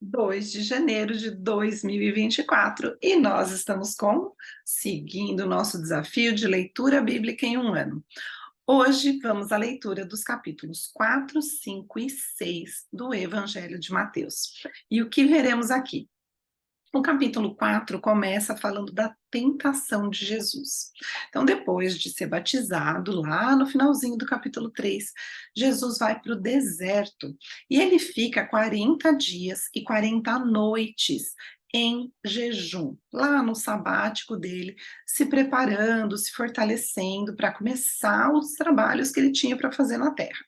2 de janeiro de 2024 e nós estamos seguindo o nosso desafio de leitura bíblica em um ano. Hoje vamos à leitura dos capítulos 4, 5 e 6 do Evangelho de Mateus. E o que veremos aqui? O capítulo 4 começa falando da tentação de Jesus. Então, depois de ser batizado, lá no finalzinho do capítulo 3, Jesus vai para o deserto e ele fica 40 dias e 40 noites em jejum, lá no sabático dele, se preparando, se fortalecendo para começar os trabalhos que ele tinha para fazer na terra.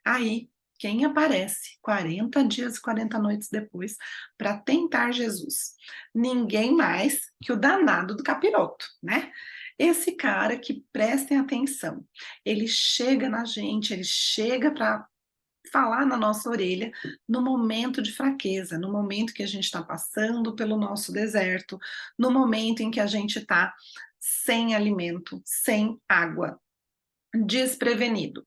Aí, quem aparece 40 dias e 40 noites depois para tentar Jesus? Ninguém mais que o danado do capiroto, né? Esse cara que, prestem atenção, ele chega na gente, ele chega para falar na nossa orelha no momento de fraqueza, no momento que a gente está passando pelo nosso deserto, no momento em que a gente está sem alimento, sem água, desprevenido.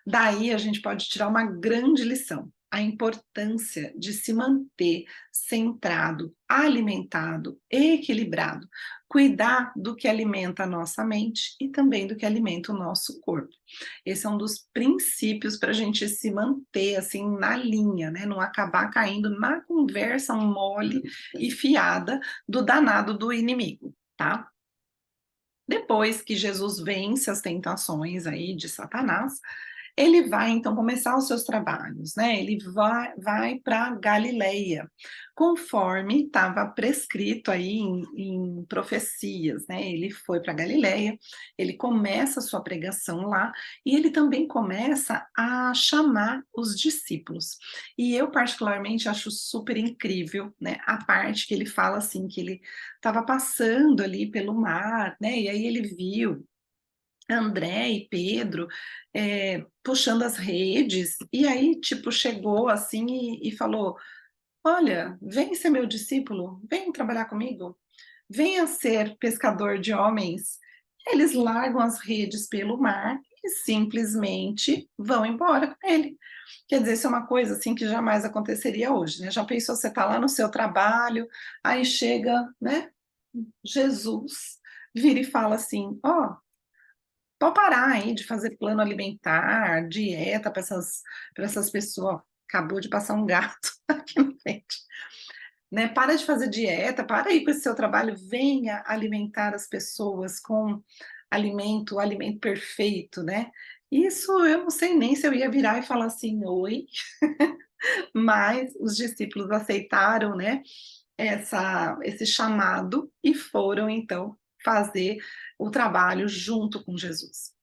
Daí a gente pode tirar uma grande lição, a importância de se manter centrado, alimentado, equilibrado, cuidar do que alimenta a nossa mente e também do que alimenta o nosso corpo. Esse é um dos princípios para a gente se manter assim na linha, né? Não acabar caindo na conversa mole e fiada do danado do inimigo, tá? Depois que Jesus vence as tentações aí de Satanás, ele vai então começar os seus trabalhos, né? Ele vai para Galileia, conforme estava prescrito aí em profecias, né? Ele foi para Galileia, ele começa a sua pregação lá e ele também começa a chamar os discípulos. E eu particularmente acho super incrível, né? A parte que ele fala assim que ele estava passando ali pelo mar, né? E aí ele viu André e Pedro puxando as redes, e aí, tipo, chegou assim e falou: Olha, vem ser meu discípulo, vem trabalhar comigo, venha ser pescador de homens. Eles largam as redes pelo mar e simplesmente vão embora com ele. Quer dizer, isso é uma coisa assim que jamais aconteceria hoje, né? Já pensou, você está lá no seu trabalho, aí chega, né, Jesus, vira e fala assim: Ó, pode parar aí de fazer plano alimentar, dieta para essas pessoas. Ó, acabou de passar um gato aqui na frente. Né? Para de fazer dieta, para aí com esse seu trabalho, venha alimentar as pessoas com alimento, o alimento perfeito, né? Isso eu não sei nem se eu ia virar e falar assim, oi, mas os discípulos aceitaram, né, esse chamado e foram então fazer o trabalho junto com Jesus.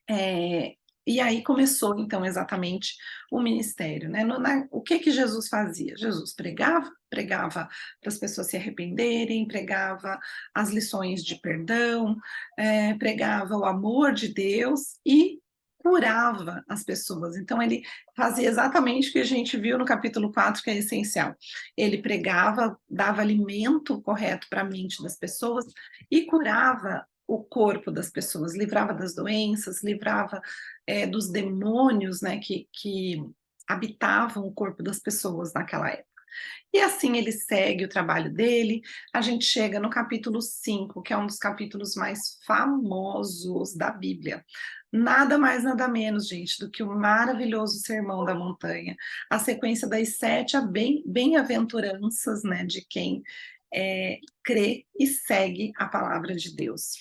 É, e aí começou, então, exatamente o ministério, né? O que Jesus fazia? Jesus pregava para as pessoas se arrependerem, pregava as lições de perdão, pregava o amor de Deus e curava as pessoas. Então, ele fazia exatamente o que a gente viu no capítulo 4, que é essencial. Ele pregava, dava alimento correto para a mente das pessoas e curava o corpo das pessoas, livrava das doenças, livrava dos demônios, né, que habitavam o corpo das pessoas naquela época. E assim ele segue o trabalho dele, a gente chega no capítulo 5, que é um dos capítulos mais famosos da Bíblia. Nada mais, nada menos, gente, do que o maravilhoso Sermão da Montanha, a sequência das 7 bem-aventuranças, né, de quem crê e segue a palavra de Deus.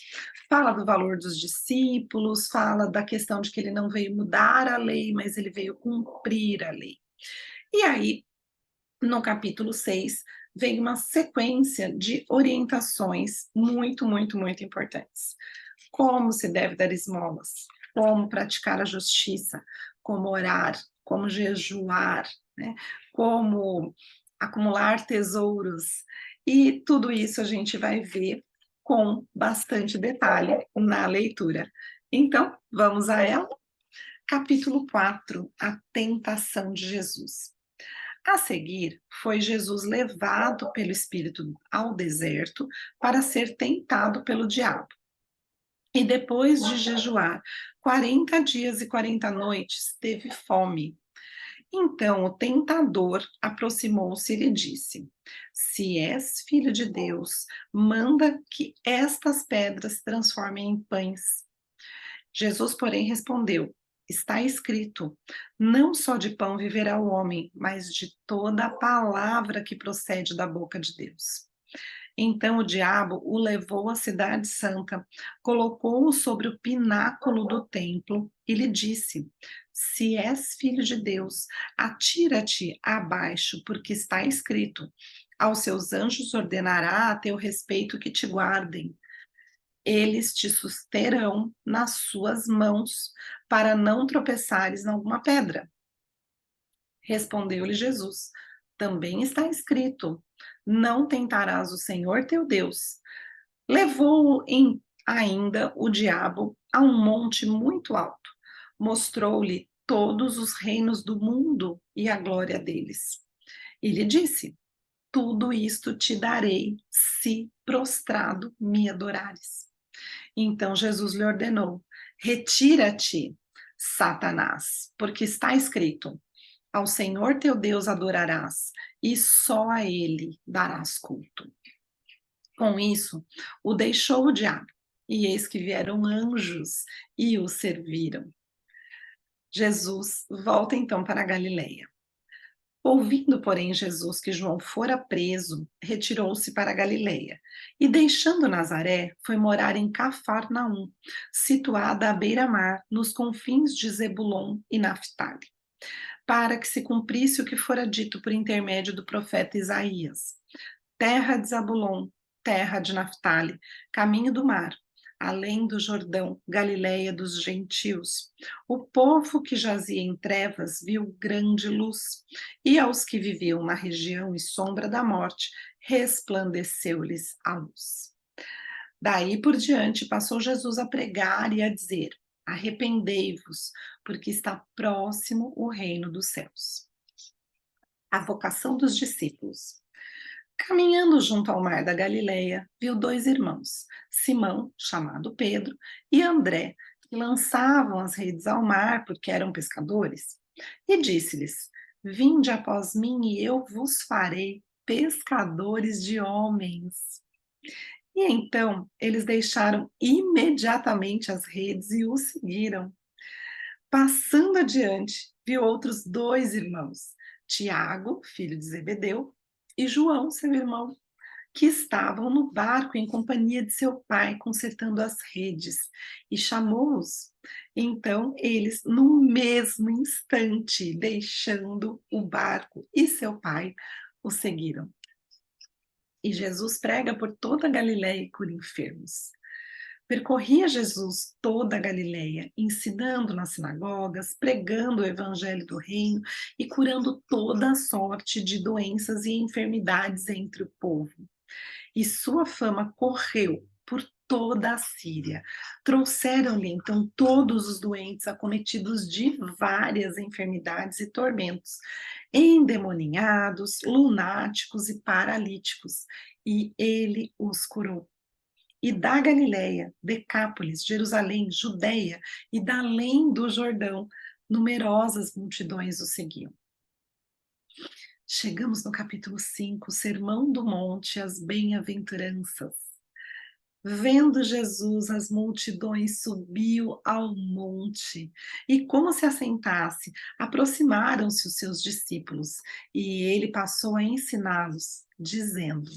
Fala do valor dos discípulos, fala da questão de que ele não veio mudar a lei, mas ele veio cumprir a lei. E aí, no capítulo 6, vem uma sequência de orientações muito, muito, muito importantes. Como se deve dar esmolas, como praticar a justiça, como orar, como jejuar, né? Como acumular tesouros. E tudo isso a gente vai ver com bastante detalhe na leitura. Então, vamos a ela. Capítulo 4, a tentação de Jesus. A seguir, foi Jesus levado pelo Espírito ao deserto para ser tentado pelo diabo. E depois de jejuar 40 dias e 40 noites, teve fome. Então o tentador aproximou-se e lhe disse: Se és filho de Deus, manda que estas pedras se transformem em pães. Jesus, porém, respondeu: Está escrito: Não só de pão viverá o homem, mas de toda a palavra que procede da boca de Deus. Então o diabo o levou à cidade santa, colocou-o sobre o pináculo do templo e lhe disse: Se és filho de Deus, atira-te abaixo, porque está escrito: Aos seus anjos ordenará a teu respeito que te guardem. Eles te susterão nas suas mãos, para não tropeçares em alguma pedra. Respondeu-lhe Jesus: Também está escrito: Não tentarás o Senhor teu Deus. Levou-o ainda o diabo a um monte muito alto, mostrou-lhe todos os reinos do mundo e a glória deles. E lhe disse: Tudo isto te darei, se prostrado me adorares. Então Jesus lhe ordenou: Retira-te, Satanás, porque está escrito: Ao Senhor teu Deus adorarás, e só a ele darás culto. Com isso, o deixou o diabo, e eis que vieram anjos e o serviram. Jesus volta então para a Galileia. Ouvindo, porém, Jesus que João fora preso, retirou-se para a Galileia, e deixando Nazaré, foi morar em Cafarnaum, situada à beira-mar, nos confins de Zebulon e Naftali, para que se cumprisse o que fora dito por intermédio do profeta Isaías: terra de Zabulon, terra de Naftali, caminho do mar, além do Jordão, Galileia dos gentios. O povo que jazia em trevas viu grande luz, e aos que viviam na região e sombra da morte, resplandeceu-lhes a luz. Daí por diante passou Jesus a pregar e a dizer: Arrependei-vos, porque está próximo o reino dos céus. A vocação dos discípulos. Caminhando junto ao mar da Galileia, viu dois irmãos, Simão, chamado Pedro, e André, que lançavam as redes ao mar porque eram pescadores. E disse-lhes: Vinde após mim e eu vos farei pescadores de homens. E então eles deixaram imediatamente as redes e o seguiram. Passando adiante, viu outros dois irmãos, Tiago, filho de Zebedeu, e João, seu irmão, que estavam no barco em companhia de seu pai, consertando as redes, e chamou-os. Então eles, no mesmo instante, deixando o barco e seu pai, o seguiram. E Jesus prega por toda a Galiléia e cura enfermos. Percorria Jesus toda a Galileia, ensinando nas sinagogas, pregando o evangelho do reino e curando toda a sorte de doenças e enfermidades entre o povo. E sua fama correu por toda a Síria. Trouxeram-lhe então todos os doentes acometidos de várias enfermidades e tormentos, endemoninhados, lunáticos e paralíticos, e ele os curou. E da Galileia, Decápolis, Jerusalém, Judeia e da além do Jordão, numerosas multidões o seguiam. Chegamos no capítulo 5, o Sermão do Monte, as bem-aventuranças. Vendo Jesus, as multidões subiu ao monte, e como se assentasse, aproximaram-se os seus discípulos, e ele passou a ensiná-los, dizendo: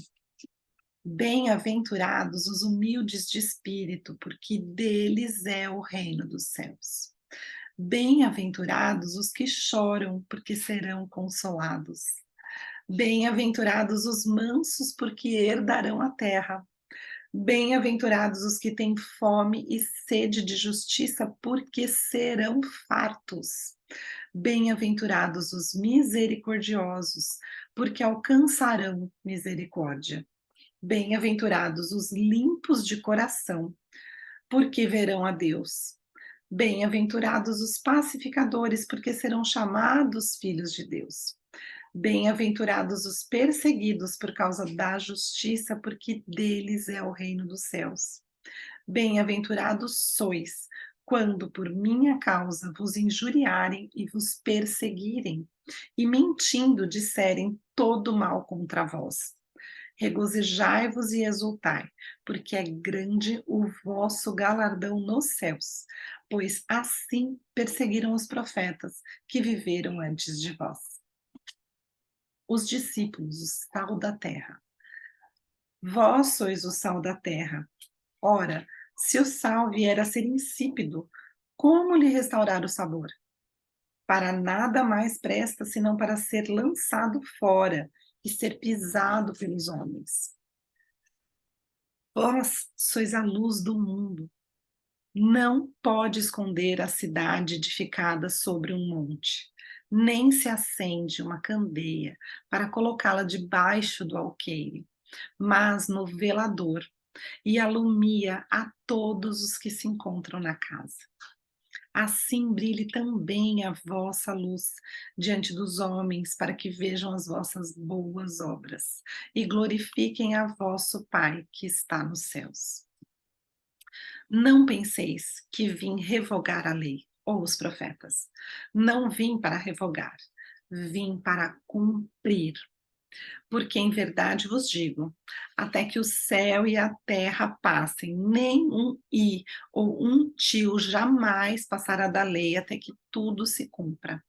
Bem-aventurados os humildes de espírito, porque deles é o reino dos céus. Bem-aventurados os que choram, porque serão consolados. Bem-aventurados os mansos, porque herdarão a terra. Bem-aventurados os que têm fome e sede de justiça, porque serão fartos. Bem-aventurados os misericordiosos, porque alcançarão misericórdia. Bem-aventurados os limpos de coração, porque verão a Deus. Bem-aventurados os pacificadores, porque serão chamados filhos de Deus. Bem-aventurados os perseguidos por causa da justiça, porque deles é o reino dos céus. Bem-aventurados sois, quando por minha causa vos injuriarem e vos perseguirem, e mentindo disserem todo mal contra vós. Regozijai-vos e exultai, porque é grande o vosso galardão nos céus, pois assim perseguiram os profetas que viveram antes de vós. Os discípulos, o sal da terra. Vós sois o sal da terra. Ora, se o sal vier a ser insípido, como lhe restaurar o sabor? Para nada mais presta senão para ser lançado fora e ser pisado pelos homens. Vós sois a luz do mundo. Não pode esconder a cidade edificada sobre um monte, nem se acende uma candeia para colocá-la debaixo do alqueire, mas no velador, e alumia a todos os que se encontram na casa. Assim brilhe também a vossa luz diante dos homens, para que vejam as vossas boas obras e glorifiquem a vosso Pai que está nos céus. Não penseis que vim revogar a lei ou os profetas. Não vim para revogar, vim para cumprir. Porque em verdade vos digo, até que o céu e a terra passem, nem um i ou um tio jamais passará da lei até que tudo se cumpra.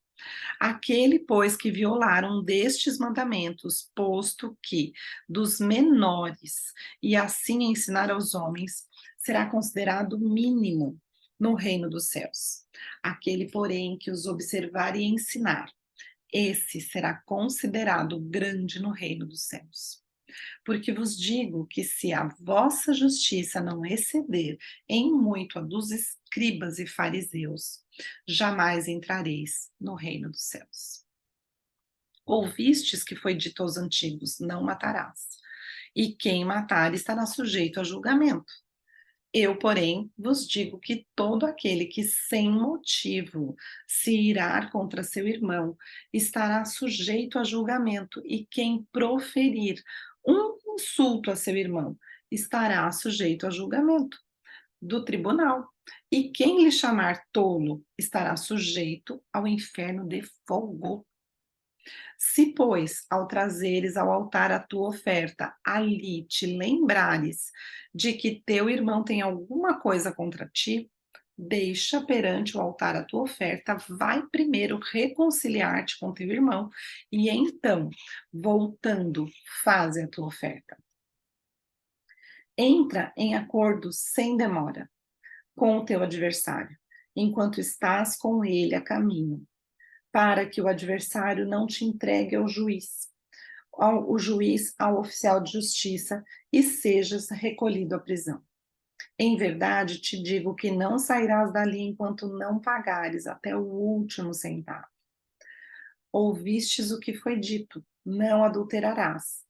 Aquele, pois, que violar um destes mandamentos, posto que dos menores, e assim ensinar aos homens, será considerado mínimo no reino dos céus. Aquele, porém, que os observar e ensinar, esse será considerado grande no reino dos céus. Porque vos digo que se a vossa justiça não exceder em muito a dos escribas e fariseus, jamais entrareis no reino dos céus. Ouvistes que foi dito aos antigos: não matarás, e quem matar estará sujeito a julgamento. Eu, porém, vos digo que todo aquele que sem motivo se irar contra seu irmão estará sujeito a julgamento, e quem proferir um insulto a seu irmão estará sujeito a julgamento do tribunal. E quem lhe chamar tolo estará sujeito ao inferno de fogo. Se, pois, ao trazeres ao altar a tua oferta, ali te lembrares de que teu irmão tem alguma coisa contra ti, deixa perante o altar a tua oferta, vai primeiro reconciliar-te com teu irmão, e então, voltando, faze a tua oferta. Entra em acordo sem demora com o teu adversário, enquanto estás com ele a caminho, para que o adversário não te entregue ao juiz, ao oficial de justiça, e sejas recolhido à prisão. Em verdade te digo que não sairás dali enquanto não pagares até o último centavo. Ouvistes o que foi dito: não adulterarás.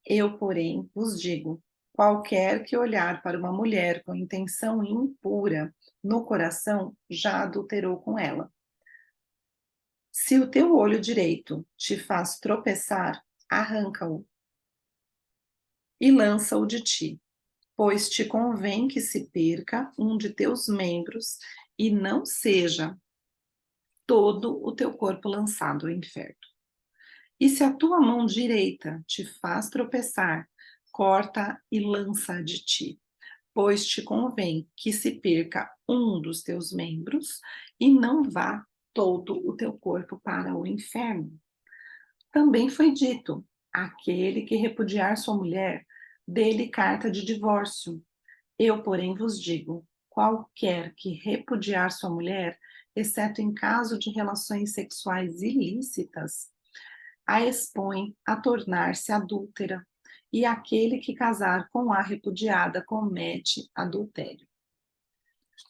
Eu, porém, vos digo: qualquer que olhar para uma mulher com intenção impura no coração, já adulterou com ela. Se o teu olho direito te faz tropeçar, arranca-o e lança-o de ti, pois te convém que se perca um de teus membros e não seja todo o teu corpo lançado ao inferno. E se a tua mão direita te faz tropeçar, corta e lança de ti, pois te convém que se perca um dos teus membros e não vá todo o teu corpo para o inferno. Também foi dito: aquele que repudiar sua mulher, dê-lhe carta de divórcio. Eu, porém, vos digo: qualquer que repudiar sua mulher, exceto em caso de relações sexuais ilícitas, a expõe a tornar-se adúltera, e aquele que casar com a repudiada comete adultério.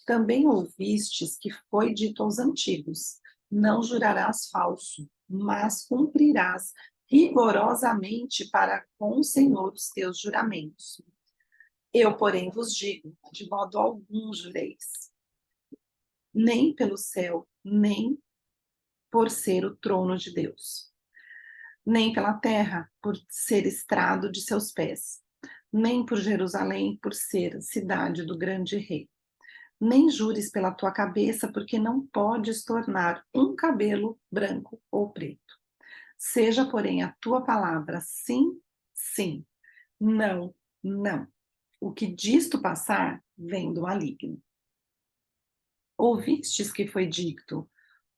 Também ouvistes que foi dito aos antigos: não jurarás falso, mas cumprirás rigorosamente para com o Senhor os teus juramentos. Eu, porém, vos digo: de modo algum jureis, nem pelo céu, nem por ser o trono de Deus, nem pela terra, por ser estrado de seus pés, nem por Jerusalém, por ser a cidade do grande rei. Nem jures pela tua cabeça, porque não podes tornar um cabelo branco ou preto. Seja, porém, a tua palavra sim, sim, não, não. O que disto passar vem do maligno. Ouvistes que foi dito: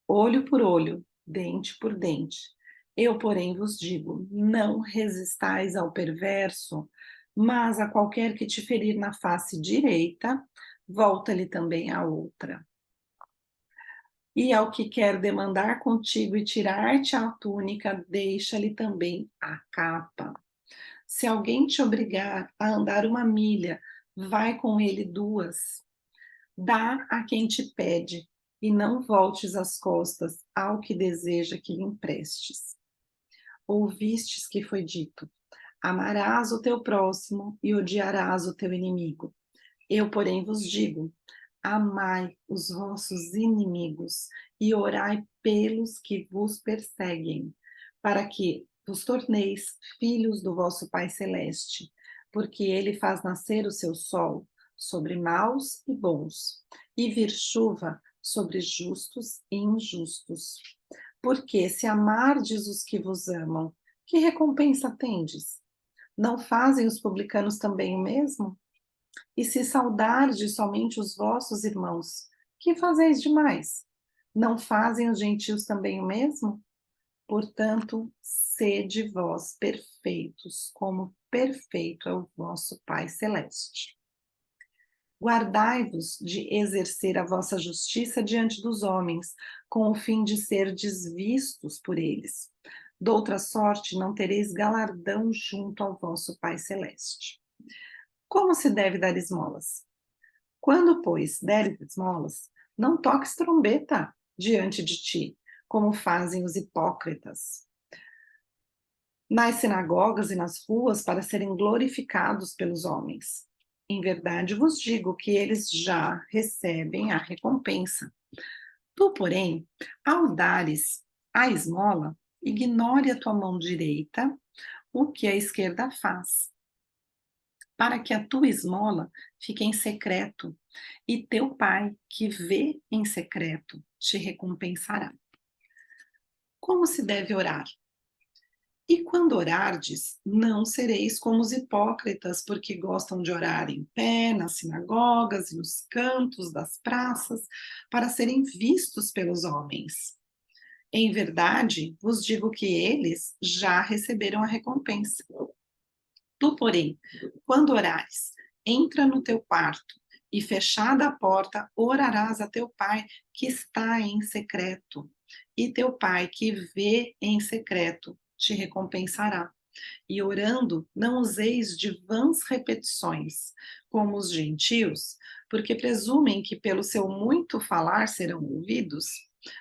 olho por olho, dente por dente. Eu, porém, vos digo: não resistais ao perverso, mas a qualquer que te ferir na face direita, volta-lhe também a outra. E ao que quer demandar contigo e tirar-te a túnica, deixa-lhe também a capa. Se alguém te obrigar a andar 1 milha, vai com ele 2. Dá a quem te pede, e não voltes as costas ao que deseja que lhe emprestes. Ouvistes que foi dito: amarás o teu próximo e odiarás o teu inimigo. Eu, porém, vos digo: amai os vossos inimigos e orai pelos que vos perseguem, para que vos torneis filhos do vosso Pai Celeste, porque ele faz nascer o seu sol sobre maus e bons, e vir chuva sobre justos e injustos. Porque se amardes os que vos amam, que recompensa tendes? Não fazem os publicanos também o mesmo? E se saudardes somente os vossos irmãos, que fazeis demais? Não fazem os gentios também o mesmo? Portanto, sede vós perfeitos, como perfeito é o vosso Pai Celeste. Guardai-vos de exercer a vossa justiça diante dos homens, com o fim de serdes vistos por eles. Doutra sorte, não tereis galardão junto ao vosso Pai Celeste. Como se deve dar esmolas? Quando, pois, deres esmolas, não toques trombeta diante de ti, como fazem os hipócritas, nas sinagogas e nas ruas, para serem glorificados pelos homens. Em verdade vos digo que eles já recebem a recompensa. Tu, porém, ao dares a esmola, ignore a tua mão direita o que a esquerda faz, para que a tua esmola fique em secreto, e teu pai, que vê em secreto, te recompensará. Como se deve orar? E quando orardes, não sereis como os hipócritas, porque gostam de orar em pé, nas sinagogas e nos cantos das praças, para serem vistos pelos homens. Em verdade, vos digo que eles já receberam a recompensa. Tu, porém, quando orares, entra no teu quarto e, fechada a porta, orarás a teu pai que está em secreto. E teu pai que vê em secreto te recompensará. E orando, não useis de vãs repetições, como os gentios, porque presumem que pelo seu muito falar serão ouvidos.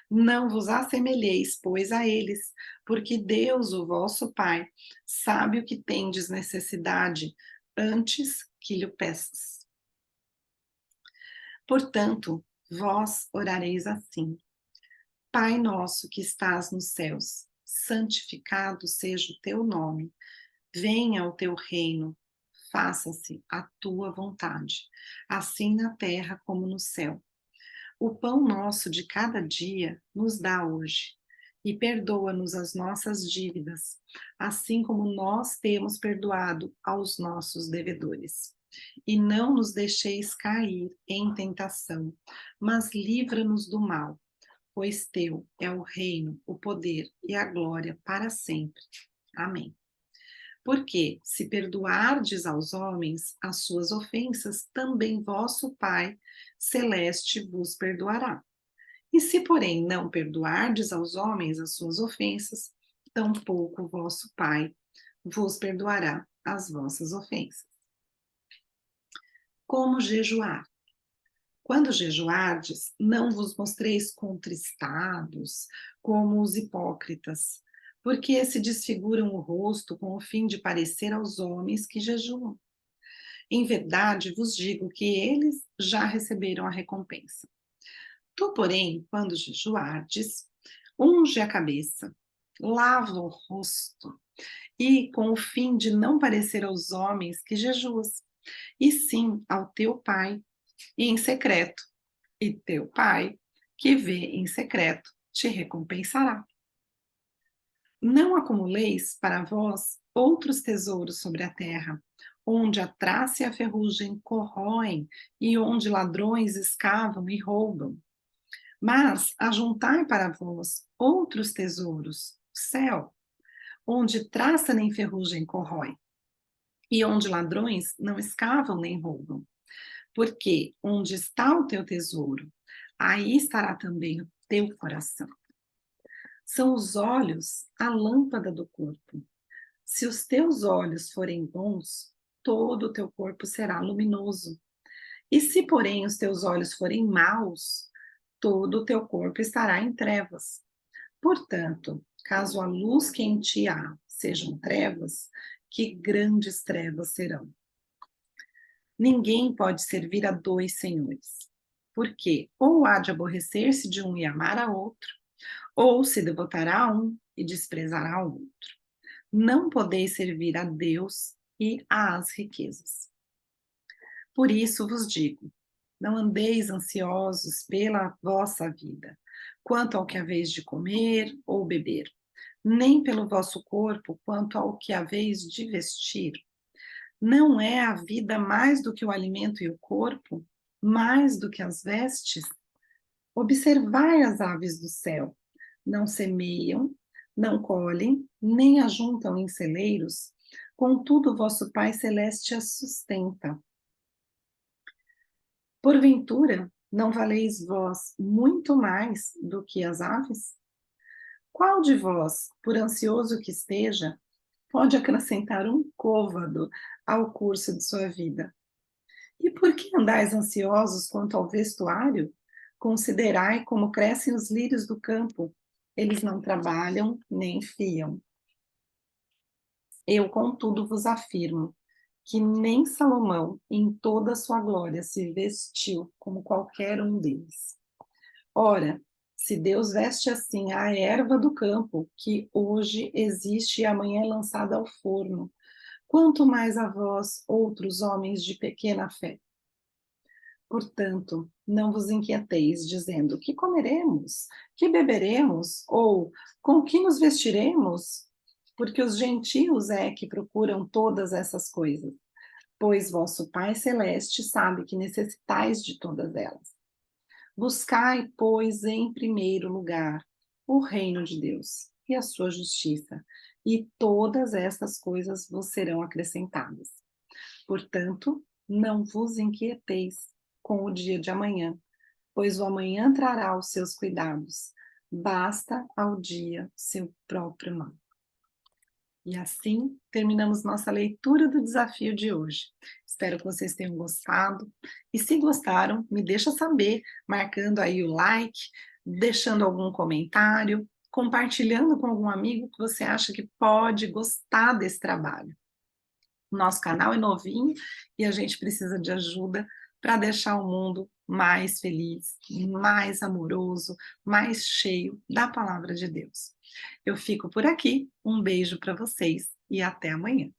Não vos assemelheis, pois, a eles, porque Deus, o vosso Pai, sabe o que tendes necessidade antes que lhe peças. Portanto, vós orareis assim: Pai nosso que estás nos céus, santificado seja o teu nome. Venha o teu reino, faça-se a tua vontade, assim na terra como no céu. O pão nosso de cada dia nos dá hoje, e perdoa-nos as nossas dívidas, assim como nós temos perdoado aos nossos devedores. E não nos deixeis cair em tentação, mas livra-nos do mal, pois teu é o reino, o poder e a glória para sempre. Amém. Porque, se perdoardes aos homens as suas ofensas, também vosso Pai Celeste vos perdoará. E se, porém, não perdoardes aos homens as suas ofensas, tampouco vosso Pai vos perdoará as vossas ofensas. Como jejuar? Quando jejuardes, não vos mostreis contristados, como os hipócritas, porque se desfiguram o rosto com o fim de parecer aos homens que jejuam. Em verdade vos digo que eles já receberam a recompensa. Tu, porém, quando jejuardes, unge a cabeça, lava o rosto, e com o fim de não parecer aos homens que jejuas, e sim ao teu Pai em secreto, e teu Pai, que vê em secreto, te recompensará. Não acumuleis para vós outros tesouros sobre a terra, onde a traça e a ferrugem corroem e onde ladrões escavam e roubam. Mas ajuntai para vós outros tesouros, o céu, onde traça nem ferrugem corrói, e onde ladrões não escavam nem roubam. Porque onde está o teu tesouro, aí estará também o teu coração. São os olhos a lâmpada do corpo. Se os teus olhos forem bons, todo o teu corpo será luminoso. E se, porém, os teus olhos forem maus, todo o teu corpo estará em trevas. Portanto, caso a luz que em ti há sejam trevas, que grandes trevas serão. Ninguém pode servir a dois senhores, porque ou há de aborrecer-se de um e amar a outro, ou se devotará a um e desprezará o outro. Não podeis servir a Deus e às riquezas. Por isso vos digo, não andeis ansiosos pela vossa vida, quanto ao que haveis de comer ou beber, nem pelo vosso corpo, quanto ao que haveis de vestir. Não é a vida mais do que o alimento e o corpo, mais do que as vestes? Observai as aves do céu, não semeiam, não colhem, nem ajuntam em celeiros, contudo vosso Pai Celeste as sustenta. Porventura, não valeis vós muito mais do que as aves? Qual de vós, por ansioso que esteja, pode acrescentar um côvado ao curso de sua vida? E por que andais ansiosos quanto ao vestuário? Considerai como crescem os lírios do campo. Eles não trabalham nem fiam. Eu, contudo, vos afirmo que nem Salomão, em toda a sua glória, se vestiu como qualquer um deles. Ora, se Deus veste assim a erva do campo, que hoje existe e amanhã é lançada ao forno, quanto mais a vós, outros homens de pequena fé. Portanto, não vos inquieteis, dizendo: que comeremos? Que beberemos? Ou com que nos vestiremos? Porque os gentios é que procuram todas essas coisas, pois vosso Pai Celeste sabe que necessitais de todas elas. Buscai, pois, em primeiro lugar o reino de Deus e a sua justiça, e todas estas coisas vos serão acrescentadas. Portanto, não vos inquieteis com o dia de amanhã, pois o amanhã trará os seus cuidados. Basta ao dia seu próprio mal. E assim terminamos nossa leitura do desafio de hoje. Espero que vocês tenham gostado. E se gostaram, me deixa saber, marcando aí o like, deixando algum comentário, compartilhando com algum amigo que você acha que pode gostar desse trabalho. Nosso canal é novinho e a gente precisa de ajuda para deixar o mundo mais feliz, mais amoroso, mais cheio da palavra de Deus. Eu fico por aqui, um beijo para vocês e até amanhã.